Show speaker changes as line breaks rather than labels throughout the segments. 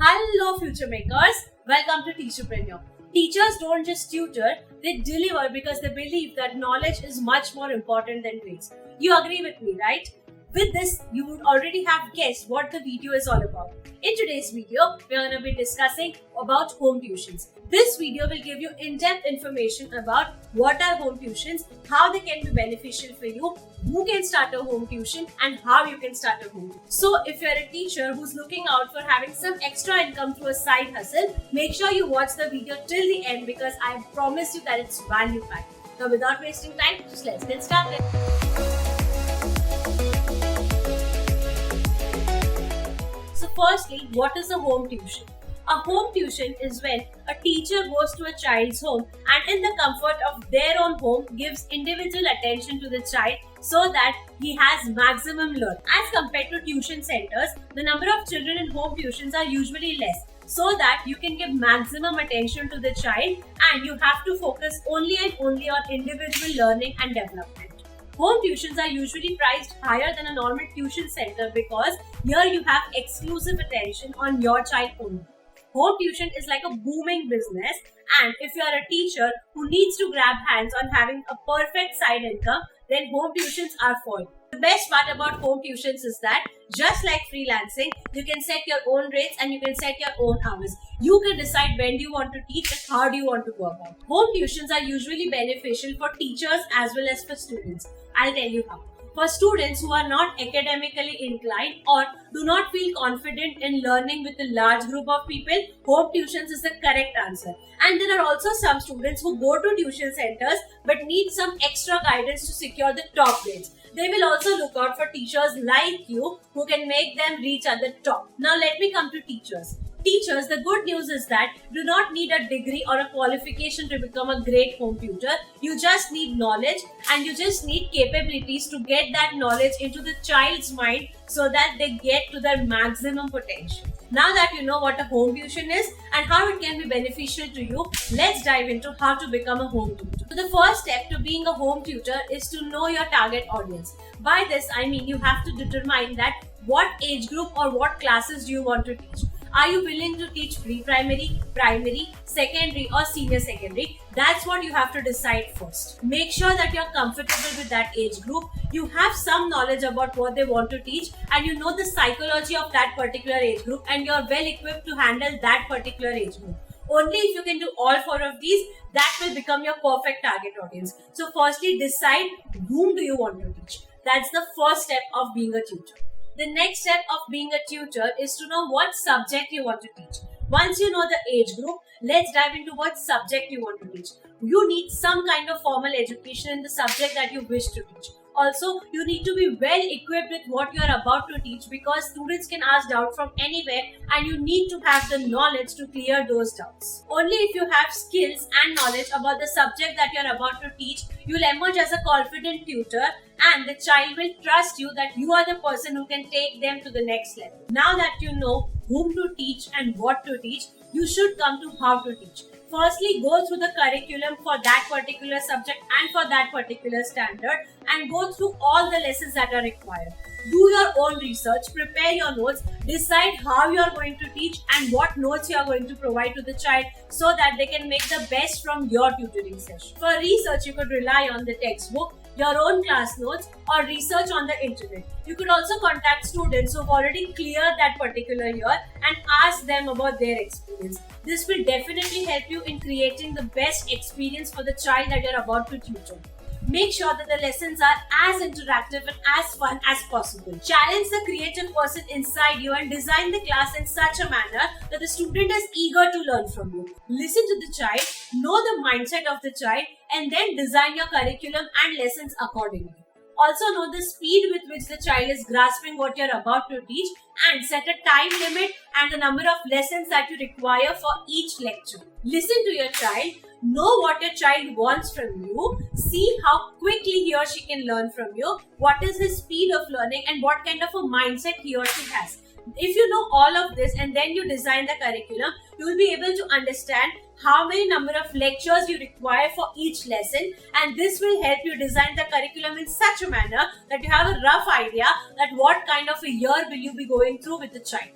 Hello future makers, welcome to Teacherpreneur. Teachers don't just tutor, they deliver because they believe that knowledge is much more important than grades. You agree with me, right? With this, you would already have guessed what the video is all about. In today's video, we are going to be discussing about home tuitions. This video will give you in-depth information about what are home tuitions, how they can be beneficial for you, who can start a home tuition and how you can start a home tuition. So if you're a teacher who's looking out for having some extra income through a side hustle, make sure you watch the video till the end because I promise you that it's value packed. Now without wasting time, just let's get started. So firstly, what is a home tuition? A home tuition is when a teacher goes to a child's home and in the comfort of their own home gives individual attention to the child so that he has maximum learning. As compared to tuition centers, the number of children in home tuitions are usually less so that you can give maximum attention to the child and you have to focus only and only on individual learning and development. Home tuitions are usually priced higher than a normal tuition center because here you have exclusive attention on your child only. Home tuition is like a booming business, and if you are a teacher who needs to grab hands on having a perfect side income, then home tuitions are for you. The best part about home tuitions is that just like freelancing, you can set your own rates and you can set your own hours. You can decide when do you want to teach and how do you want to go about. Home tuitions are usually beneficial for teachers as well as for students. I'll tell you how. For students who are not academically inclined or do not feel confident in learning with a large group of people, home tuitions is the correct answer. And there are also some students who go to tuition centers but need some extra guidance to secure the top grades. They will also look out for teachers like you who can make them reach at the top. Now let me come to teachers. Teachers, the good news is that you do not need a degree or a qualification to become a great home tutor. You just need knowledge and you just need capabilities to get that knowledge into the child's mind so that they get to their maximum potential. Now that you know what a home tuition is and how it can be beneficial to you, let's dive into how to become a home tutor. So the first step to being a home tutor is to know your target audience. By this, I mean you have to determine that what age group or what classes do you want to teach. Are you willing to teach pre-primary, primary, secondary or senior secondary? That's what you have to decide first. Make sure that you're comfortable with that age group. You have some knowledge about what they want to teach and you know the psychology of that particular age group and you're well equipped to handle that particular age group. Only if you can do all four of these, that will become your perfect target audience. So firstly, decide whom do you want to teach. That's the first step of being a tutor. The next step of being a tutor is to know what subject you want to teach. Once you know the age group, let's dive into what subject you want to teach. You need some kind of formal education in the subject that you wish to teach. Also, you need to be well equipped with what you are about to teach because students can ask doubt from anywhere and you need to have the knowledge to clear those doubts. Only if you have skills and knowledge about the subject that you are about to teach, you'll emerge as a confident tutor and the child will trust you that you are the person who can take them to the next level. Now that you know whom to teach and what to teach, you should come to how to teach. Firstly, go through the curriculum for that particular subject and for that particular standard and go through all the lessons that are required. Do your own research, prepare your notes, decide how you are going to teach and what notes you are going to provide to the child so that they can make the best from your tutoring session. For research, you could rely on the textbook, your own class notes or research on the internet. You could also contact students who have already cleared that particular year and ask them about their experience. This will definitely help you in creating the best experience for the child that you are about to tutor. Make sure that the lessons are as interactive and as fun as possible. Challenge the creative person inside you and design the class in such a manner that the student is eager to learn from you. Listen to the child, know the mindset of the child, and then design your curriculum and lessons accordingly. Also know the speed with which the child is grasping what you're about to teach and set a time limit and the number of lessons that you require for each lecture. Listen to your child, know what your child wants from you, see how quickly he or she can learn from you, what is his speed of learning and what kind of a mindset he or she has. If you know all of this and then you design the curriculum, you will be able to understand how many number of lectures you require for each lesson, and this will help you design the curriculum in such a manner that you have a rough idea that what kind of a year will you be going through with the child.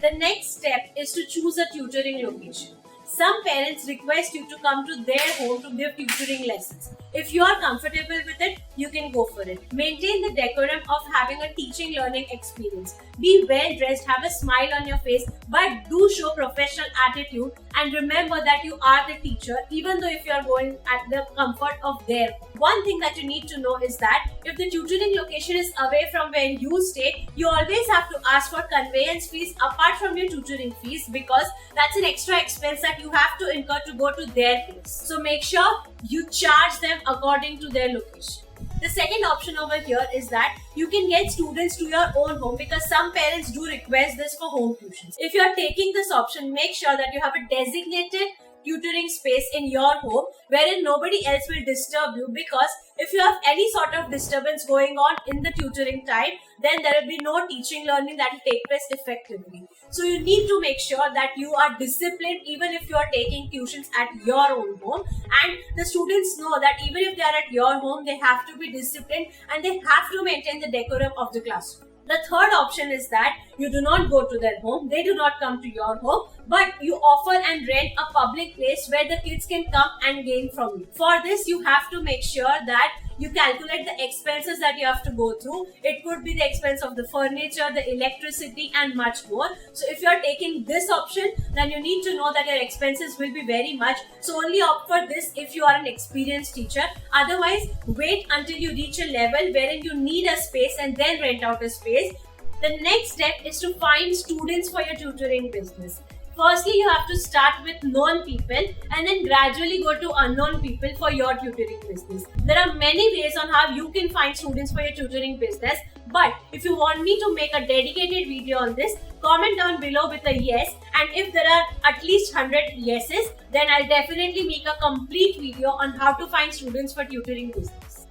The next step is to choose a tutoring location. Some parents request you to come to their home to give tutoring lessons. If you are comfortable with it, you can go for it. Maintain the decorum of having a teaching learning experience. Be well dressed, have a smile on your face, but do show professional attitude and remember that you are the teacher even though if you are going at the comfort of their home. One thing that you need to know is that if the tutoring location is away from where you stay, you always have to ask for conveyance fees apart from your tutoring fees because that's an extra expense that you have to incur to go to their place. So make sure you charge them according to their location. The second option over here is that you can get students to your own home because some parents do request this for home tuitions. If you are taking this option, make sure that you have a designated tutoring space in your home wherein nobody else will disturb you, because if you have any sort of disturbance going on in the tutoring time, then there will be no teaching learning that will take place effectively. So you need to make sure that you are disciplined even if you are taking tuitions at your own home, and the students know that even if they are at your home, they have to be disciplined and they have to maintain the decorum of the classroom. The third option is that you do not go to their home, they do not come to your home, but you offer and rent a public place where the kids can come and gain from you. For this, you have to make sure that you calculate the expenses that you have to go through. It could be the expense of the furniture, the electricity and much more. So if you are taking this option, then you need to know that your expenses will be very much. So only opt for this if you are an experienced teacher. Otherwise, wait until you reach a level wherein you need a space and then rent out a space. The next step is to find students for your tutoring business. Firstly, you have to start with known people and then gradually go to unknown people for your tutoring business. There are many ways on how you can find students for your tutoring business, but if you want me to make a dedicated video on this, comment down below with a yes, and if there are at least 100 yeses, then I'll definitely make a complete video on how to find students for tutoring business.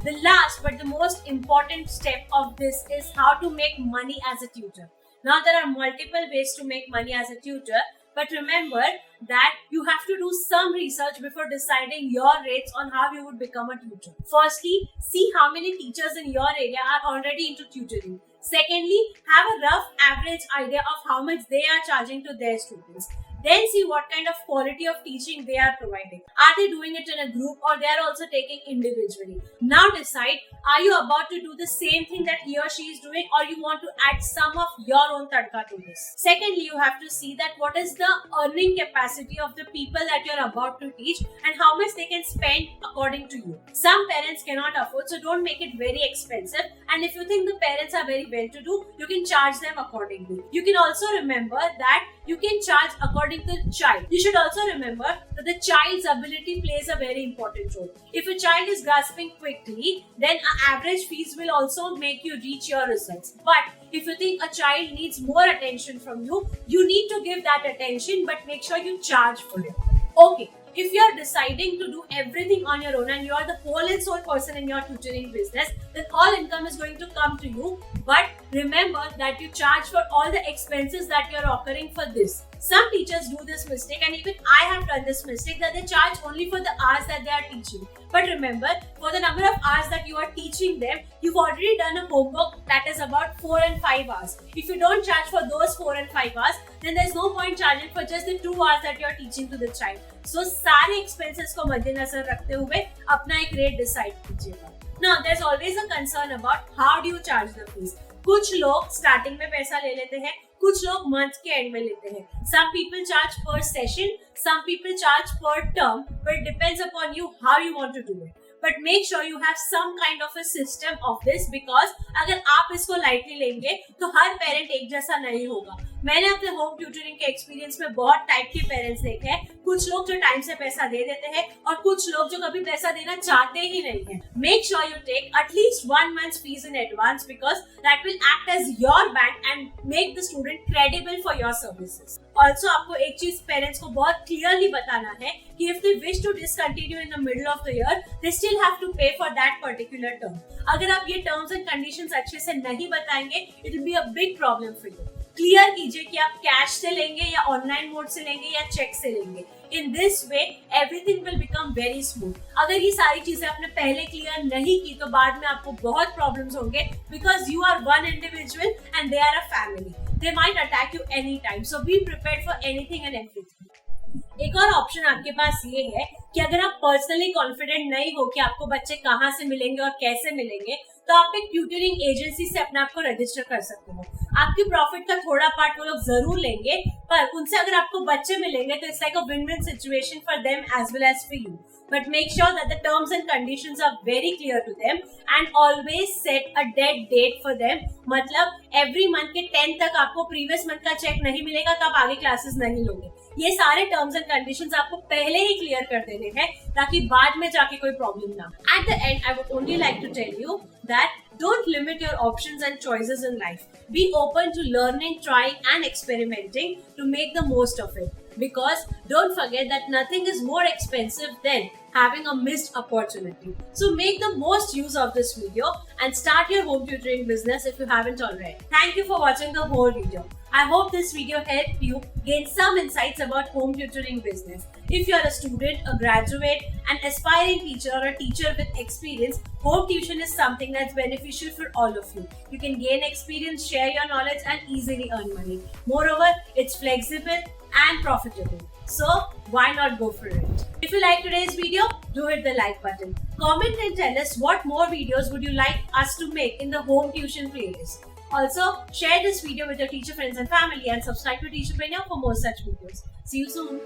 The last but the most important step of this is how to make money as a tutor. Now, there are multiple ways to make money as a tutor, but remember that you have to do some research before deciding your rates on how you would become a tutor. Firstly, see how many teachers in your area are already into tutoring. Secondly, have a rough average idea of how much they are charging to their students. Then see what kind of quality of teaching they are providing. Are they doing it in a group or they are also taking individually? Now decide, are you about to do the same thing that he or she is doing, or you want to add some of your own tadka to this? Secondly, you have to see that what is the earning capacity of the people that you are about to teach and how much they can spend according to you. Some parents cannot afford, so don't make it very expensive. And if you think the parents are very well to do, you can charge them accordingly. You can also remember that you can charge according to the child. You should also remember that the child's ability plays a very important role. If a child is grasping quickly, then an average fees will also make you reach your results. But if you think a child needs more attention from you, you need to give that attention, but make sure you charge for it. Okay. If you are deciding to do everything on your own and you are the whole and sole person in your tutoring business, then all income is going to come to you. But remember that you charge for all the expenses that you are occurring for this. Some teachers do this mistake, and even I have done this mistake, that they charge only for the hours that they are teaching. But remember, for the number of hours that you are teaching them, you've already done a homework that is about 4 and 5 hours. If you don't charge for those 4 and 5 hours, then there's no point charging for just the 2 hours that you are teaching to the child. So सारे expenses को मद्देनजर रखते हुए अपना एक rate decide कीजिएगा. Now, there's always a concern about how do you charge the fees. कुछ लोग स्टार्टिंग में पैसा ले लेते हैं, कुछ लोग मंथ के एंड में लेते हैं. Some people charge per session, some people charge per term, but it depends upon you how you want to do it. But make sure you have some kind of a system of this, because अगर आप इसको lightly लेंगे तो हर parent एक जैसा नहीं होगा. मैंने अपने होम ट्यूटरिंग के एक्सपीरियंस में बहुत टाइप के पेरेंट्स देखे हैं. कुछ लोग जो टाइम से पैसा दे देते हैं और कुछ लोग जो कभी पैसा देना चाहते ही नहीं है. Make sure you take at least 1 month's fees in advance, because that will act as your bank and make the student credible for your services. Also, आपको एक चीज पेरेंट्स को बहुत क्लियरली बताना है कि if they wish to discontinue in the middle of the year, they still have to pay for that particular term. अगर आप ये terms and conditions अच्छे से नहीं बताएंगे, it will be a big problem for you. Clear कीजिए कि आप कैश से लेंगे या ऑनलाइन मोड से लेंगे या चेक से लेंगे. In this way everything will become very smooth. अगर ये सारी चीजें आपने पहले क्लियर नहीं की तो बाद में आपको बहुत प्रॉब्लम्स होंगे, because you are one individual and they are a family. They might attack you anytime. So be prepared for anything and everything. एक और ऑप्शन आपके पास ये है कि अगर आप पर्सनली कॉन्फिडेंट नहीं हो कि आपको बच्चे कहाँ से मिलेंगे और कैसे मिलेंगे, तो आप एक ट्यूटरिंग एजेंसी से अपने आप को रजिस्टर कर सकते हो. आपकी प्रॉफिट का थोड़ा पार्ट वो लोग जरूर लेंगे, पर उनसे अगर आपको बच्चे मिलेंगे तो it's like a win win situation for them as well as for you. But make sure that the terms and conditions are very clear to them and always set a dead date for them. मतलब every month के 10 तक आपको previous month का check नहीं मिलेगा तो आप आगे क्लासेस नहीं लोगे. ये सारे टर्म्स एंड कंडीशंस आपको पहले ही क्लियर कर देने हैं ताकि बाद में जाके कोई प्रॉब्लम ना. At the end, I would only like to tell you that don't limit your options and choices in life. Be open to learning, trying and experimenting to make the most of it. Because don't forget that nothing is more expensive than having a missed opportunity. So make the most use of this video and start your home tutoring business if you haven't already. Thank you for watching the whole video. I hope this video helped you gain some insights about home tutoring business. If you are a student, a graduate, an aspiring teacher or a teacher with experience, home tuition is something that's beneficial for all of you. You can gain experience, share your knowledge and easily earn money. Moreover, it's flexible and profitable. So why not go for it? If you like today's video, do hit the like button. Comment and tell us what more videos would you like us to make in the home tuition playlist. Also, share this video with your teacher friends and family and subscribe to Teacher Brainiac for more such videos. See you soon.